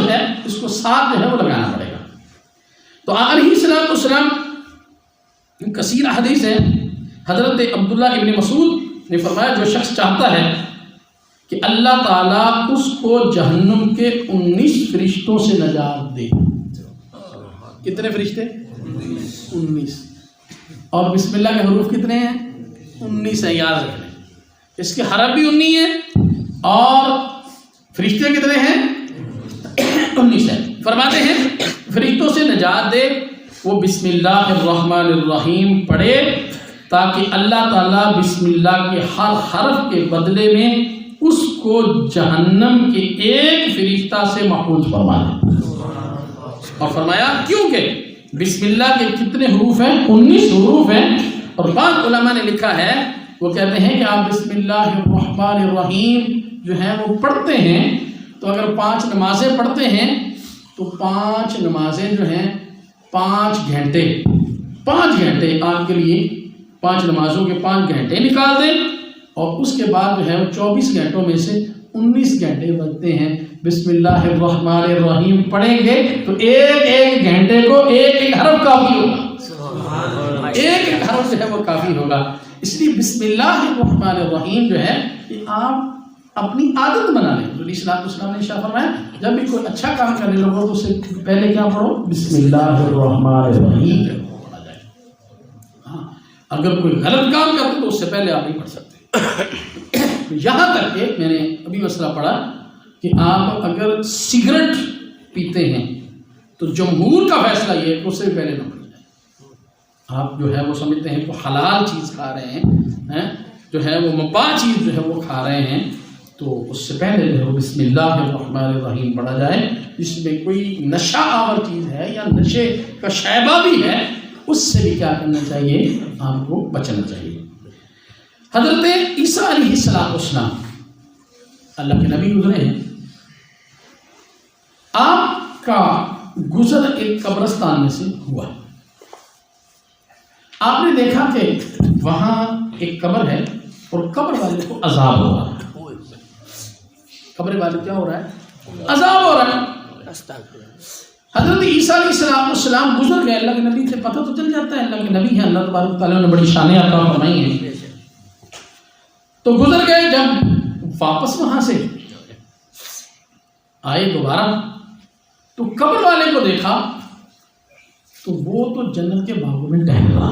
جو ہے اس کو ساتھ جو ہے وہ لگانا پڑے گا۔ تو علیہ الصلوۃ والسلام کثیر احادیث ہے، حضرت عبداللہ ابن مسعود نے فرمایا جو شخص چاہتا ہے کہ اللہ تعالیٰ اس کو جہنم کے 19 فرشتوں سے نجات دے، کتنے فرشتے؟ 19۔ اور بسم اللہ کے حروف کتنے ہیں؟ 19 ہیں، یاد رکھیں۔ اس کے حرف بھی 19 ہیں اور فرشتے کتنے ہیں؟ 19 ہیں۔ فرماتے ہیں فرشتوں سے نجات دے وہ بسم اللہ الرحمن الرحیم پڑھے تاکہ اللہ تعالیٰ بسم اللہ کے ہر حرف کے بدلے میں اس کو جہنم کے ایک فرشتہ سے محفوظ فرما دے۔ اور فرمایا کیونکہ بسم اللہ کے کتنے حروف ہیں؟ 19 حروف ہیں۔ اور بعض علماء نے لکھا ہے، وہ کہتے ہیں کہ آپ بسم اللہ الرحمن الرحیم جو ہے وہ پڑھتے ہیں تو اگر 5 نمازیں پڑھتے ہیں تو 5 نمازیں جو ہیں 5 گھنٹے آپ کے لیے 5 نمازوں کے 5 گھنٹے نکال دیں، اور اس کے بعد جو ہے وہ 24 گھنٹوں میں سے 19 گھنٹے بچتے ہیں بسم اللہ الرحمن الرحیم پڑھیں گے تو ایک گھنٹے کو ایک حرف کافی ہوگا، ایک حرف جو ہے وہ کافی ہوگا۔ اس لیے بسم اللہ الرحمن الرحیم جو ہے کہ آپ اپنی عادت بنا لیں۔ نبی صلی اللہ علیہ وسلم نے ارشاد فرمایا جب بھی کوئی اچھا کام کرنے لگو تو اس سے پہلے کیا پڑھو؟ بسم اللہ الرحمن الرحیم پڑھا جائے۔ ہاں، اگر کوئی غلط کام کرتے تو اس سے پہلے آپ نہیں پڑھ سکتے۔ یہاں تک کہ میں نے ابھی مسئلہ پڑھا کہ آپ اگر سگریٹ پیتے ہیں تو جمہور کا فیصلہ یہ ہے کہ اس سے پہلے نہ پڑھ جائے۔ آپ جو ہے وہ سمجھتے ہیں کہ حلال چیز کھا رہے ہیں، جو ہے وہ مباح چیز جو ہے وہ کھا رہے ہیں، تو اس سے پہلے جو ہے بسم اللہ الرحمن الرحیم پڑھا جائے۔ جس میں کوئی نشہ آور چیز ہے یا نشے کا شائبہ بھی ہے اس سے بھی کیا کرنا چاہیے؟ آپ کو بچنا چاہیے۔ حضرت عیسیٰ علیہ السلام اللہ کے نبی گزرے ہیں، آپ کا گزر ایک قبرستان میں سے ہوا، آپ نے دیکھا کہ وہاں ایک قبر ہے اور قبر والے کو عذاب ہو رہا ہے۔ قبر والے کیا ہو رہا ہے؟ عذاب ہو رہا ہے۔ حضرت عیسیٰ علیہ السلام گزر گئے، اللہ کے نبی سے پتہ تو چل جاتا ہے اللہ کے نبی ہیں، اللہ تبارک تعالیٰ نے بڑی شانیں عطا فرمائی ہیں، تو گزر گئے۔ جب واپس وہاں سے آئے دوبارہ تو قبر والے کو دیکھا تو وہ تو جنت کے باغوں میں ٹہل رہا